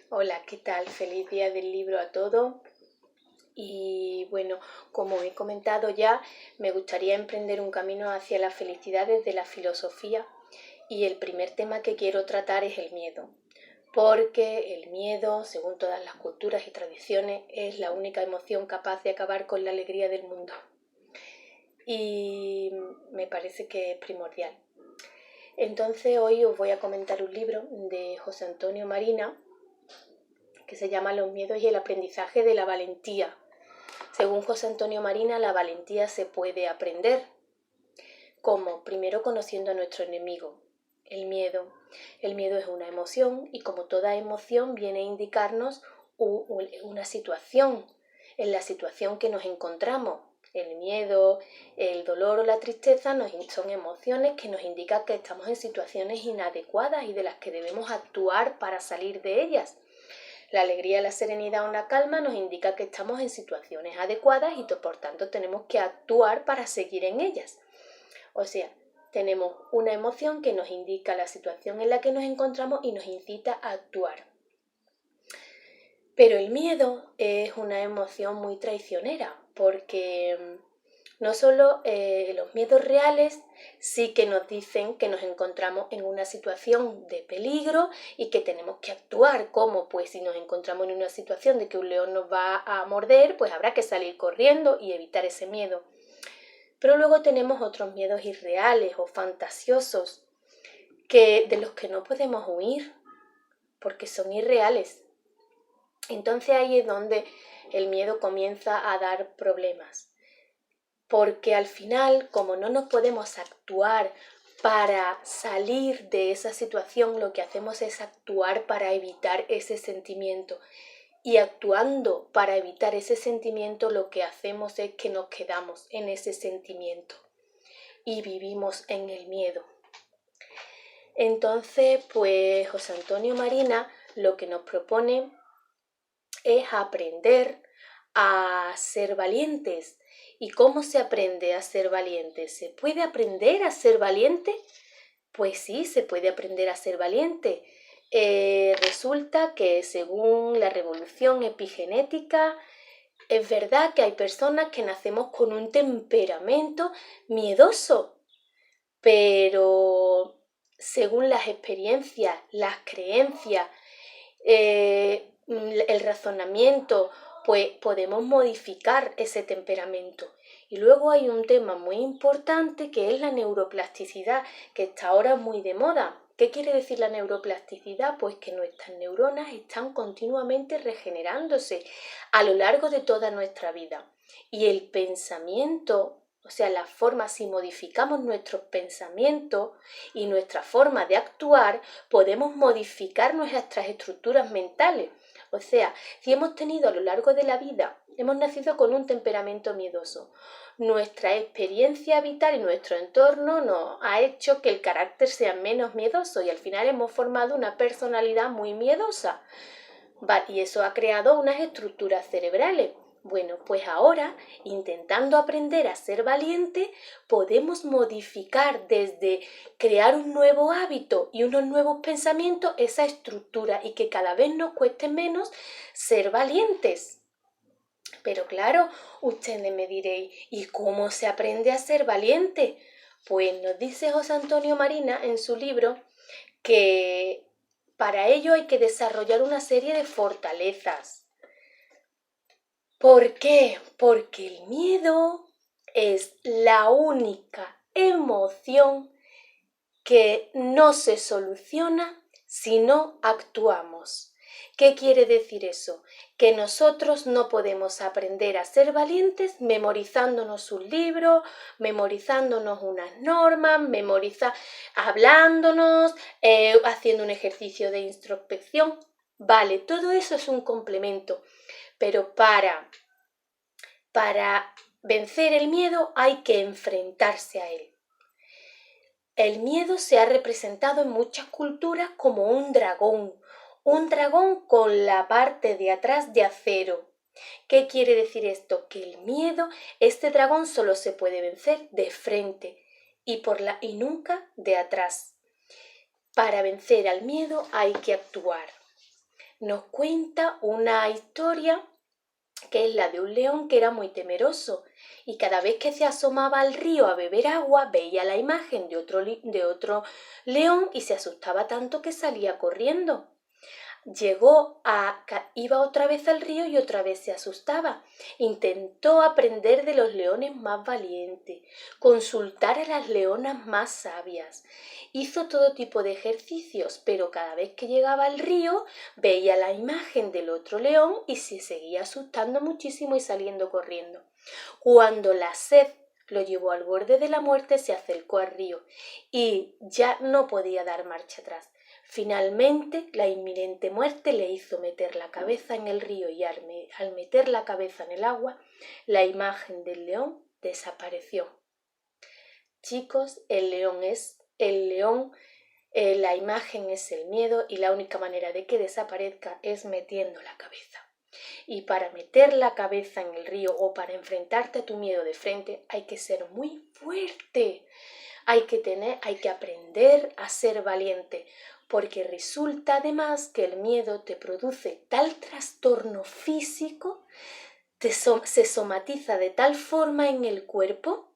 Hola, ¿qué tal? Feliz día del libro a todos. Y bueno, como he comentado ya, me gustaría emprender un camino hacia la felicidad desde la filosofía y el primer tema que quiero tratar es el miedo, porque el miedo, según todas las culturas y tradiciones, es la única emoción capaz de acabar con la alegría del mundo. Y me parece que es primordial. Entonces hoy os voy a comentar un libro de José Antonio Marina que se llama Los miedos y el aprendizaje de la valentía. Según José Antonio Marina, la valentía se puede aprender. ¿Cómo? Primero conociendo a nuestro enemigo, el miedo. El miedo es una emoción y como toda emoción viene a indicarnos una situación, en la situación que nos encontramos. El miedo, el dolor o la tristeza son emociones que nos indican que estamos en situaciones inadecuadas y de las que debemos actuar para salir de ellas. La alegría, la serenidad o la calma nos indica que estamos en situaciones adecuadas y por tanto tenemos que actuar para seguir en ellas. O sea, tenemos una emoción que nos indica la situación en la que nos encontramos y nos incita a actuar. Pero el miedo es una emoción muy traicionera porque no solo los miedos reales sí que nos dicen que nos encontramos en una situación de peligro y que tenemos que actuar. ¿Cómo? Pues si nos encontramos en una situación de que un león nos va a morder, pues habrá que salir corriendo y evitar ese miedo. Pero luego tenemos otros miedos irreales o fantasiosos de los que no podemos huir porque son irreales. Entonces ahí es donde el miedo comienza a dar problemas. Porque al final, como no nos podemos actuar para salir de esa situación, lo que hacemos es actuar para evitar ese sentimiento. Y actuando para evitar ese sentimiento, lo que hacemos es que nos quedamos en ese sentimiento y vivimos en el miedo. Entonces, pues José Antonio Marina lo que nos propone es aprender a ser valientes. ¿Y cómo se aprende a ser valiente? ¿Se puede aprender a ser valiente? Pues sí, se puede aprender a ser valiente. Resulta que según la revolución epigenética, es verdad que hay personas que nacemos con un temperamento miedoso, pero según las experiencias, las creencias, el razonamiento, pues podemos modificar ese temperamento. Y luego hay un tema muy importante que es la neuroplasticidad, que está ahora muy de moda. ¿Qué quiere decir la neuroplasticidad? Pues que nuestras neuronas están continuamente regenerándose a lo largo de toda nuestra vida. Y el pensamiento, o sea, la forma, si modificamos nuestros pensamientos y nuestra forma de actuar, podemos modificar nuestras estructuras mentales. O sea, si hemos tenido a lo largo de la vida, hemos nacido con un temperamento miedoso, nuestra experiencia vital y nuestro entorno nos ha hecho que el carácter sea menos miedoso y al final hemos formado una personalidad muy miedosa. Y eso ha creado unas estructuras cerebrales. Bueno, pues ahora, intentando aprender a ser valiente, podemos modificar desde crear un nuevo hábito y unos nuevos pensamientos esa estructura y que cada vez nos cueste menos ser valientes. Pero claro, ustedes me diréis, ¿y cómo se aprende a ser valiente? Pues nos dice José Antonio Marina en su libro que para ello hay que desarrollar una serie de fortalezas. ¿Por qué? Porque el miedo es la única emoción que no se soluciona si no actuamos. ¿Qué quiere decir eso? Que nosotros no podemos aprender a ser valientes memorizándonos un libro, memorizándonos unas normas, hablándonos, haciendo un ejercicio de introspección. Vale, todo eso es un complemento, pero para vencer el miedo hay que enfrentarse a él. El miedo se ha representado en muchas culturas como un dragón con la parte de atrás de acero. ¿Qué quiere decir esto? Que el miedo, este dragón solo se puede vencer de frente y nunca de atrás. Para vencer al miedo hay que actuar. nos cuenta una historia que es la de un león que era muy temeroso y cada vez que se asomaba al río a beber agua veía la imagen de otro león y se asustaba tanto que salía corriendo. Iba otra vez al río y otra vez se asustaba. Intentó aprender de los leones más valientes, consultar a las leonas más sabias. Hizo todo tipo de ejercicios, pero cada vez que llegaba al río veía la imagen del otro león y se seguía asustando muchísimo y saliendo corriendo. Cuando la sed lo llevó al borde de la muerte, se acercó al río y ya no podía dar marcha atrás. Finalmente, la inminente muerte le hizo meter la cabeza en el río y al meter la cabeza en el agua, la imagen del león desapareció. Chicos, la imagen es el miedo y la única manera de que desaparezca es metiendo la cabeza. Y para meter la cabeza en el río o para enfrentarte a tu miedo de frente hay que ser muy fuerte. Hay que aprender a ser valiente, porque resulta además que el miedo te produce tal trastorno físico, se somatiza de tal forma en el cuerpo,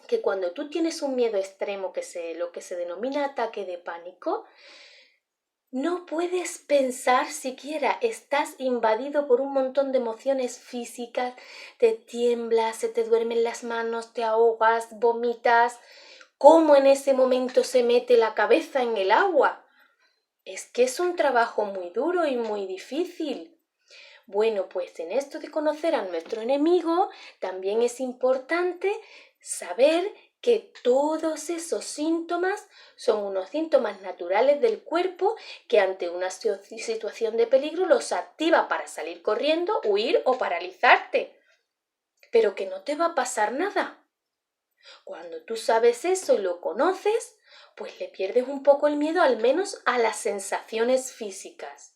que cuando tú tienes un miedo extremo, lo que se denomina ataque de pánico, no puedes pensar siquiera, estás invadido por un montón de emociones físicas, te tiemblas, se te duermen las manos, te ahogas, vomitas. ¿Cómo en ese momento se mete la cabeza en el agua? Es que es un trabajo muy duro y muy difícil. Bueno, pues en esto de conocer a nuestro enemigo, también es importante saber que todos esos síntomas son unos síntomas naturales del cuerpo que ante una situación de peligro los activa para salir corriendo, huir o paralizarte. Pero que no te va a pasar nada. Cuando tú sabes eso y lo conoces, pues le pierdes un poco el miedo, al menos a las sensaciones físicas.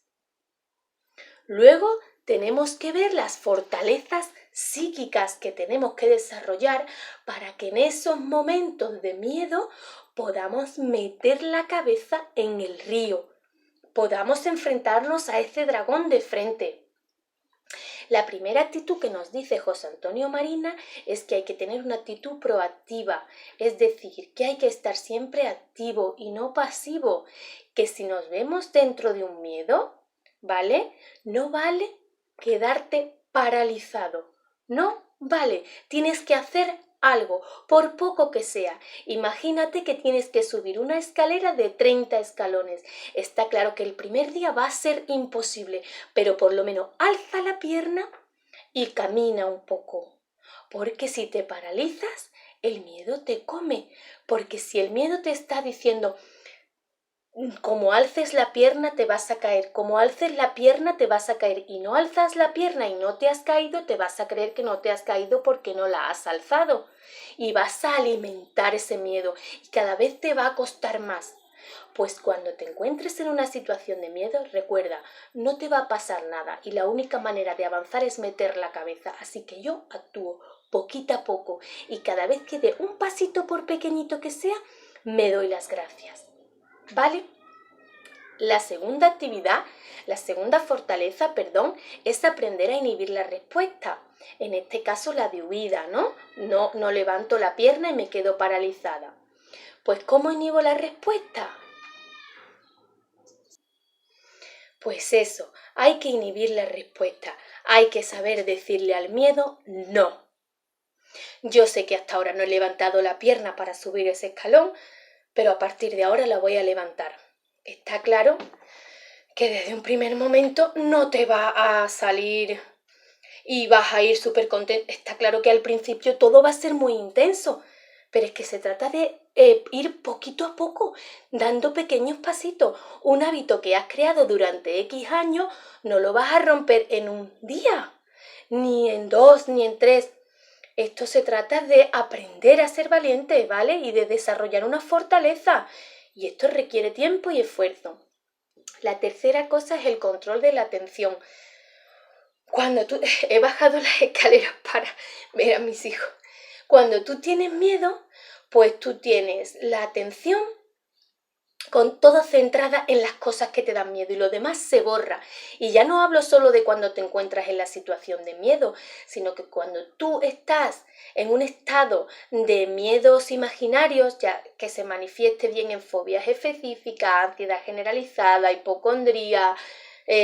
Luego tenemos que ver las fortalezas psíquicas que tenemos que desarrollar para que en esos momentos de miedo podamos meter la cabeza en el río, podamos enfrentarnos a ese dragón de frente. La primera actitud que nos dice José Antonio Marina es que hay que tener una actitud proactiva, es decir, que hay que estar siempre activo y no pasivo, que si nos vemos dentro de un miedo, ¿vale? No vale quedarte paralizado, no vale, tienes que hacer algo, por poco que sea. Imagínate que tienes que subir una escalera de 30 escalones. Está claro que el primer día va a ser imposible, pero por lo menos alza la pierna y camina un poco. Porque si te paralizas, el miedo te come. Porque si el miedo te está diciendo, como alces la pierna te vas a caer, como alces la pierna te vas a caer y no alzas la pierna y no te has caído, te vas a creer que no te has caído porque no la has alzado y vas a alimentar ese miedo y cada vez te va a costar más. Pues cuando te encuentres en una situación de miedo, recuerda, no te va a pasar nada y la única manera de avanzar es meter la cabeza, así que yo actúo poquito a poco y cada vez que dé un pasito por pequeñito que sea, me doy las gracias. ¿Vale? La segunda fortaleza, es aprender a inhibir la respuesta. En este caso la de huida, ¿no? No levanto la pierna y me quedo paralizada. Pues ¿cómo inhibo la respuesta? Pues eso, hay que inhibir la respuesta. Hay que saber decirle al miedo no. Yo sé que hasta ahora no he levantado la pierna para subir ese escalón, pero a partir de ahora la voy a levantar. Está claro que desde un primer momento no te va a salir y vas a ir súper contento. Está claro que al principio todo va a ser muy intenso, pero es que se trata de ir poquito a poco, dando pequeños pasitos. Un hábito que has creado durante X años no lo vas a romper en un día, ni en 2, ni en 3. Esto se trata de aprender a ser valiente, ¿vale? Y de desarrollar una fortaleza. Y esto requiere tiempo y esfuerzo. La tercera cosa es el control de la atención. Cuando tú... He bajado las escaleras para ver a mis hijos. Cuando tú tienes miedo, pues tú tienes la atención con todo centrada en las cosas que te dan miedo y lo demás se borra. Y ya no hablo solo de cuando te encuentras en la situación de miedo, sino que cuando tú estás en un estado de miedos imaginarios, ya que se manifieste bien en fobias específicas, ansiedad generalizada, hipocondría,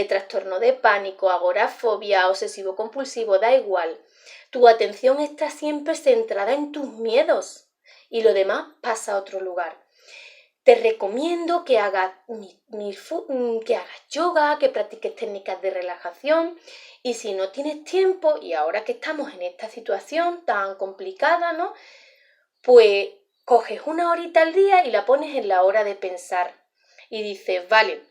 trastorno de pánico, agorafobia, obsesivo compulsivo, da igual. Tu atención está siempre centrada en tus miedos y lo demás pasa a otro lugar. Te recomiendo que hagas yoga, que practiques técnicas de relajación y si no tienes tiempo y ahora que estamos en esta situación tan complicada, ¿no? Pues coges una horita al día y la pones en la hora de pensar y dices, vale,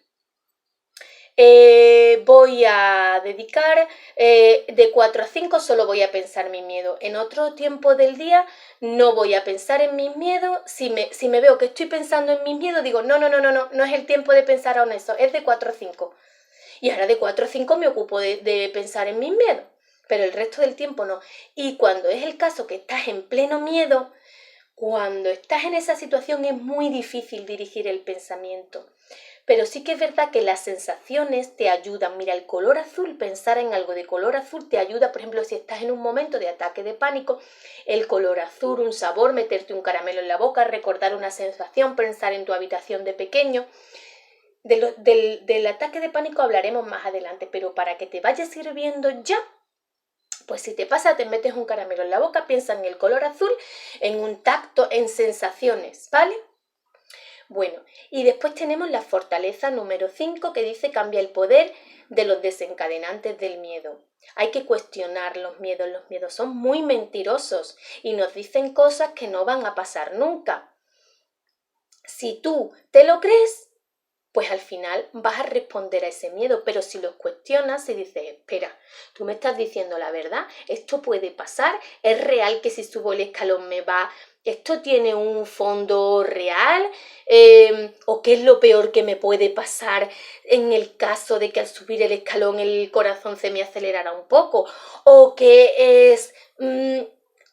voy a dedicar de 4 a 5 solo voy a pensar mi miedo. En otro tiempo del día no voy a pensar en mis miedos. Si me veo que estoy pensando en mis miedos, digo, no es el tiempo de pensar aún eso, es de 4 a 5. Y ahora de 4 a 5 me ocupo de pensar en mis miedos, pero el resto del tiempo no. Y cuando es el caso que estás en pleno miedo, cuando estás en esa situación es muy difícil dirigir el pensamiento. Pero sí que es verdad que las sensaciones te ayudan. Mira, el color azul, pensar en algo de color azul te ayuda, por ejemplo, si estás en un momento de ataque de pánico, el color azul, un sabor, meterte un caramelo en la boca, recordar una sensación, pensar en tu habitación de pequeño. Del ataque de pánico hablaremos más adelante, pero para que te vayas sirviendo ya, pues si te pasa, te metes un caramelo en la boca, piensa en el color azul, en un tacto, en sensaciones, ¿vale? Bueno, y después tenemos la fortaleza número 5 que dice cambia el poder de los desencadenantes del miedo. Hay que cuestionar los miedos son muy mentirosos y nos dicen cosas que no van a pasar nunca. Si tú te lo crees, pues al final vas a responder a ese miedo, pero si los cuestionas y dices, espera, tú me estás diciendo la verdad, esto puede pasar, es real que si subo el escalón me va, esto tiene un fondo real, o qué es lo peor que me puede pasar en el caso de que al subir el escalón el corazón se me acelerara un poco, o qué es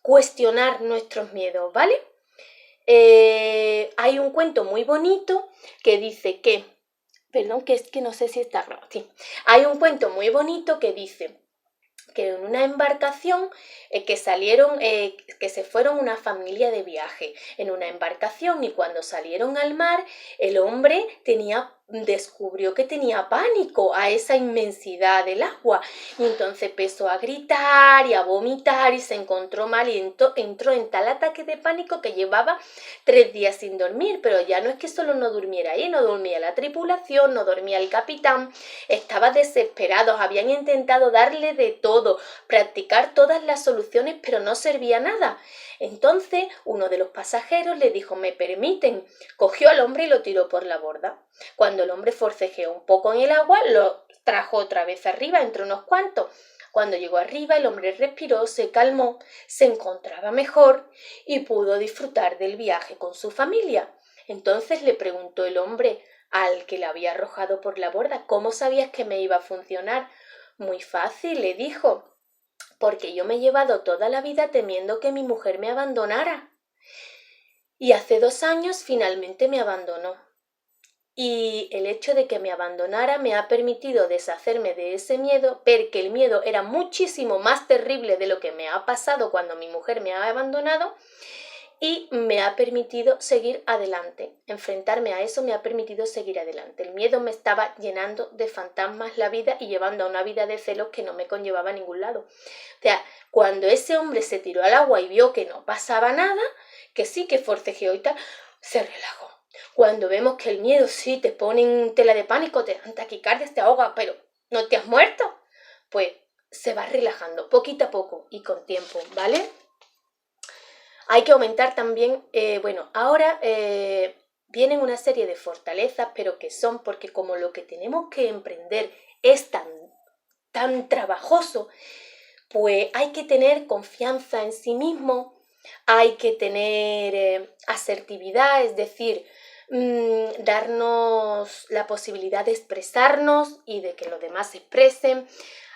cuestionar nuestros miedos, ¿vale? Hay un cuento muy bonito que dice que, perdón, que es que no sé si está grabado, sí. Hay un cuento muy bonito que dice que en una embarcación que se fueron una familia de viaje en una embarcación y cuando salieron al mar el hombre descubrió que tenía pánico a esa inmensidad del agua y entonces empezó a gritar y a vomitar y se encontró mal y entró en tal ataque de pánico que llevaba 3 días sin dormir, pero ya no es que solo no durmiera ahí, no dormía la tripulación, no dormía el capitán, estaba desesperado, habían intentado darle de todo, practicar todas las soluciones, pero no servía nada. Entonces uno de los pasajeros le dijo, ¿me permiten? Cogió al hombre y lo tiró por la borda. Cuando el hombre forcejeó un poco en el agua, lo trajo otra vez arriba, entre unos cuantos. Cuando llegó arriba, el hombre respiró, se calmó, se encontraba mejor y pudo disfrutar del viaje con su familia. Entonces le preguntó el hombre al que le había arrojado por la borda, ¿cómo sabías que me iba a funcionar? Muy fácil, le dijo, porque yo me he llevado toda la vida temiendo que mi mujer me abandonara. Y hace 2 años finalmente me abandonó. Y el hecho de que me abandonara me ha permitido deshacerme de ese miedo, ver que el miedo era muchísimo más terrible de lo que me ha pasado cuando mi mujer me ha abandonado y me ha permitido seguir adelante. Enfrentarme a eso me ha permitido seguir adelante. El miedo me estaba llenando de fantasmas la vida y llevando a una vida de celos que no me conllevaba a ningún lado. O sea, cuando ese hombre se tiró al agua y vio que no pasaba nada, que sí que forcejeó y tal, se relajó. Cuando vemos que el miedo sí te pone en tela de pánico, te dan taquicardias, te ahoga, pero no te has muerto, pues se va relajando poquito a poco y con tiempo, ¿vale? Hay que aumentar también, ahora vienen una serie de fortalezas, pero que son porque como lo que tenemos que emprender es tan trabajoso, pues hay que tener confianza en sí mismo, hay que tener asertividad, es decir, darnos la posibilidad de expresarnos y de que los demás se expresen,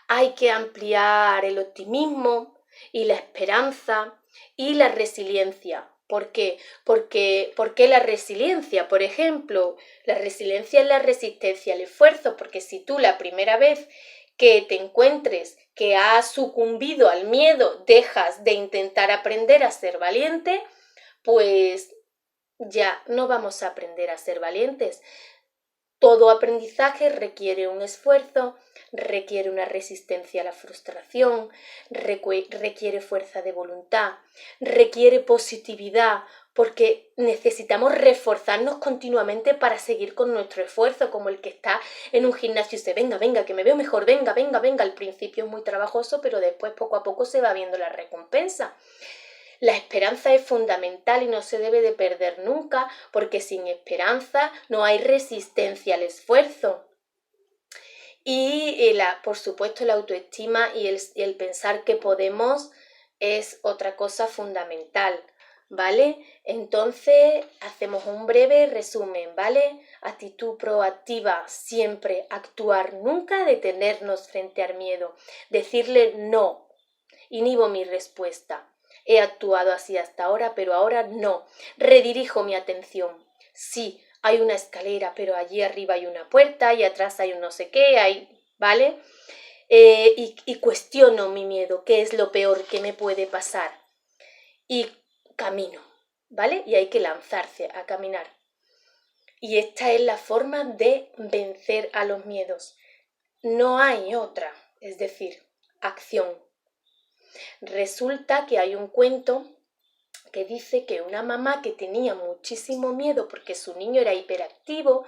hay que ampliar el optimismo y la esperanza y la resiliencia, ¿Por qué? Porque la resiliencia, por ejemplo, la resiliencia es la resistencia al esfuerzo, porque si tú la primera vez que te encuentres que has sucumbido al miedo, dejas de intentar aprender a ser valiente, pues ya no vamos a aprender a ser valientes. Todo aprendizaje requiere un esfuerzo, requiere una resistencia a la frustración, requiere fuerza de voluntad, requiere positividad, porque necesitamos reforzarnos continuamente para seguir con nuestro esfuerzo, como el que está en un gimnasio y dice, venga, venga, que me veo mejor, venga, venga, venga. Al principio es muy trabajoso, pero después poco a poco se va viendo la recompensa. La esperanza es fundamental y no se debe de perder nunca, porque sin esperanza no hay resistencia al esfuerzo. Y por supuesto la autoestima y el pensar que podemos es otra cosa fundamental, ¿vale? Entonces hacemos un breve resumen, ¿vale? Actitud proactiva, siempre actuar, nunca detenernos frente al miedo, decirle no, inhibo mi respuesta. He actuado así hasta ahora, pero ahora no. Redirijo mi atención. Sí, hay una escalera, pero allí arriba hay una puerta y atrás hay un no sé qué, ¿vale? Y cuestiono mi miedo, qué es lo peor que me puede pasar. Y camino, ¿vale? Y hay que lanzarse a caminar. Y esta es la forma de vencer a los miedos. No hay otra, es decir, acción. Resulta que hay un cuento que dice que una mamá que tenía muchísimo miedo porque su niño era hiperactivo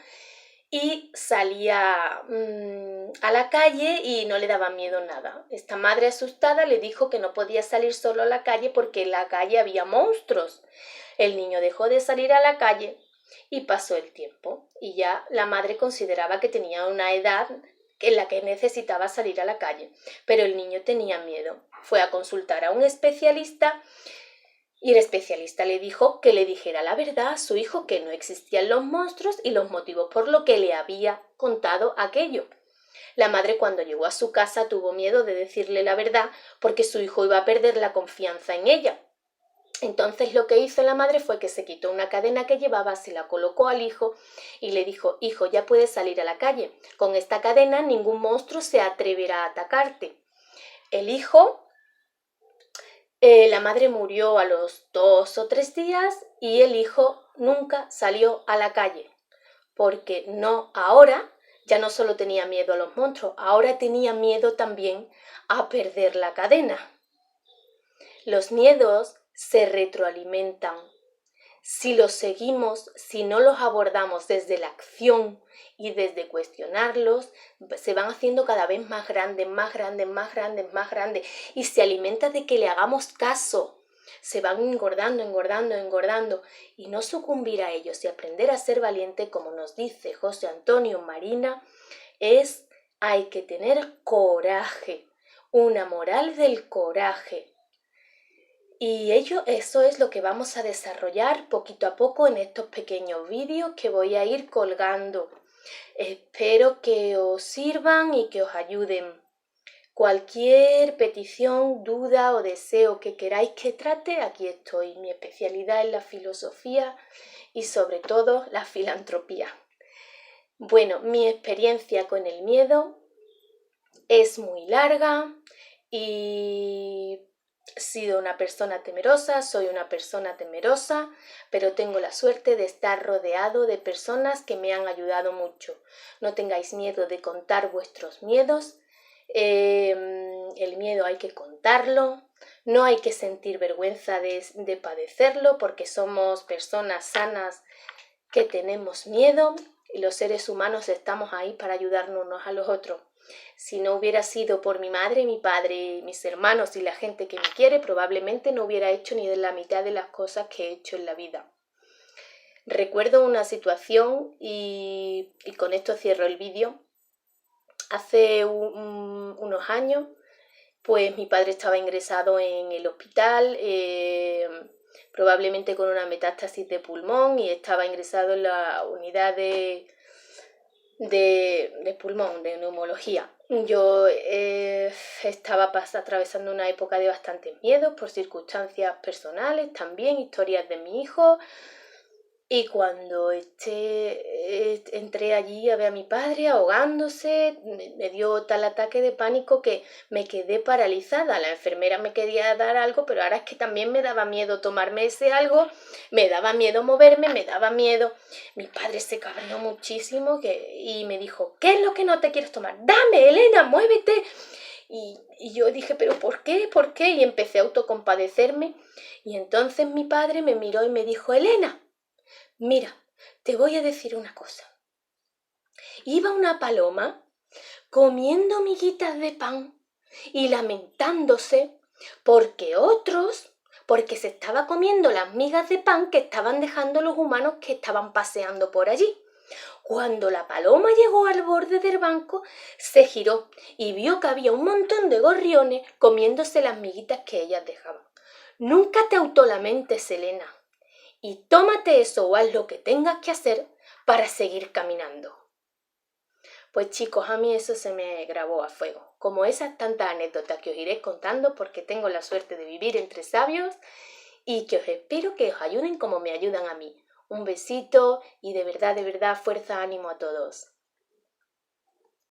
y salía a la calle y no le daba miedo nada. Esta madre asustada le dijo que no podía salir solo a la calle porque en la calle había monstruos. El niño dejó de salir a la calle y pasó el tiempo y ya la madre consideraba que tenía una edad en la que necesitaba salir a la calle, pero el niño tenía miedo. Fue a consultar a un especialista y el especialista le dijo que le dijera la verdad a su hijo, que no existían los monstruos y los motivos por los que le había contado aquello. La madre, cuando llegó a su casa, tuvo miedo de decirle la verdad porque su hijo iba a perder la confianza en ella. Entonces lo que hizo la madre fue que se quitó una cadena que llevaba, se la colocó al hijo y le dijo, hijo, ya puedes salir a la calle. Con esta cadena ningún monstruo se atreverá a atacarte. El hijo, la madre murió a los 2 o 3 días y el hijo nunca salió a la calle. Porque ahora ya no solo tenía miedo a los monstruos, ahora tenía miedo también a perder la cadena. Los miedos se retroalimentan. Si los seguimos, si no los abordamos desde la acción y desde cuestionarlos, se van haciendo cada vez más grandes, más grandes, más grandes, más grandes y se alimenta de que le hagamos caso. Se van engordando, engordando, engordando y no sucumbir a ellos y aprender a ser valiente, como nos dice José Antonio Marina, hay que tener coraje, una moral del coraje. Y eso es lo que vamos a desarrollar poquito a poco en estos pequeños vídeos que voy a ir colgando. Espero que os sirvan y que os ayuden. Cualquier petición, duda o deseo que queráis que trate, aquí estoy. Mi especialidad es la filosofía y sobre todo la filantropía. Bueno, mi experiencia con el miedo es muy larga y he sido una persona temerosa, soy una persona temerosa, pero tengo la suerte de estar rodeado de personas que me han ayudado mucho. No tengáis miedo de contar vuestros miedos. El miedo hay que contarlo, no hay que sentir vergüenza de padecerlo porque somos personas sanas que tenemos miedo y los seres humanos estamos ahí para ayudarnos unos a los otros. Si no hubiera sido por mi madre, mi padre, mis hermanos y la gente que me quiere, probablemente no hubiera hecho ni de la mitad de las cosas que he hecho en la vida. Recuerdo una situación y con esto cierro el vídeo. Hace unos años, pues mi padre estaba ingresado en el hospital, probablemente con una metástasis de pulmón y estaba ingresado en la unidad de de pulmón, de neumología. Yo estaba atravesando una época de bastantes miedos por circunstancias personales, también historias de mi hijo. Y cuando entré allí a ver a mi padre ahogándose, me dio tal ataque de pánico que me quedé paralizada. La enfermera me quería dar algo, pero ahora es que también me daba miedo tomarme ese algo, me daba miedo moverme, me daba miedo. Mi padre se cabreó muchísimo y me dijo, ¿qué es lo que no te quieres tomar? ¡Dame, Elena, muévete! Y yo dije, ¿pero por qué? ¿Por qué? Y empecé a autocompadecerme. Y entonces mi padre me miró y me dijo, Elena, mira, te voy a decir una cosa. Iba una paloma comiendo miguitas de pan y lamentándose porque se estaba comiendo las migas de pan que estaban dejando los humanos que estaban paseando por allí. Cuando la paloma llegó al borde del banco, se giró y vio que había un montón de gorriones comiéndose las miguitas que ellas dejaban. Nunca te autolamentes, Elena, y tómate eso o haz lo que tengas que hacer para seguir caminando. Pues chicos, a mí eso se me grabó a fuego, como esas tantas anécdotas que os iré contando porque tengo la suerte de vivir entre sabios y que os espero que os ayuden como me ayudan a mí. Un besito y de verdad, fuerza, ánimo a todos.